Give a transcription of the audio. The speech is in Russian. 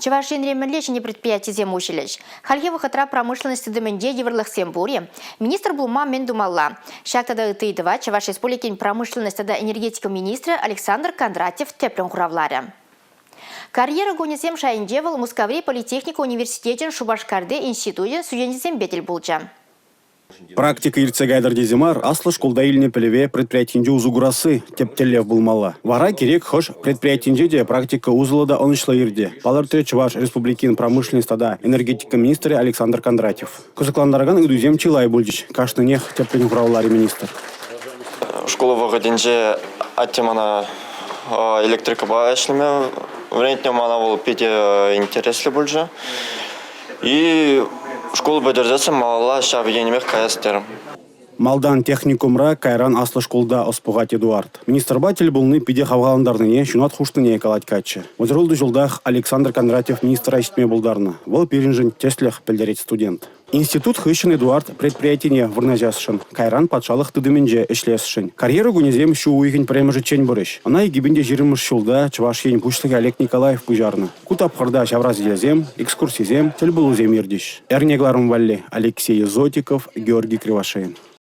Чувашин ремерле не предприятие земучилищ. Хальева хатра промышленности дымінде еврлахсем буре. Министр Булма Мендумалла. Шактада ытыйдыва Чуваш республикин промышленности да энергетика министра Александр Кондратьев теплен куравларе. Карьера гонесем шайындевал Мускаври политехника университетен Шубашкарды институте сүйенесем бетел булча. Практика ирцегайдар дезимар аслы школда илне пелеве предприятинде узугурасы тептелев булмала. Вара керек хош предприятинде де практика узлада онышлы ирде. Палырты Чуваш республикин промышленность да энергетика министры Александр Кондратьев. Кузыкландарган идузем чилай бульдич. Кашны нех теплен куравлари министр. Школа вагадинже аттемана электрика ба эшлеме. Врентне мана был пяти интересли больше. И школу поддержаться мало, сейчас я не мех каястер. Малдан техникумра кайран аслы школда оспугат Эдуард. Министр батель булны пиде хавгаландарныне шунат хуштыне калать качы. Возролды жылдах Александр Кондратьев министр ащитме булдарны. Вол перинжен теслях пельдерет студент. Институт хыщен Эдуард предприятине вырназясшын. Кайран патшалық тыдымынже эшлесшын. Карьера гунезем шу уйгин премежи чень бурыш. Она и гибинде жирымыш шулда Чуваш ень пуштыгы Олег Николаев пужарны. Кутап хырда шавраз елзем, экскурсизем, тель булузем ирдиш. Эрнегларым валли Алексей Зотиков, Георгий Кривошеин.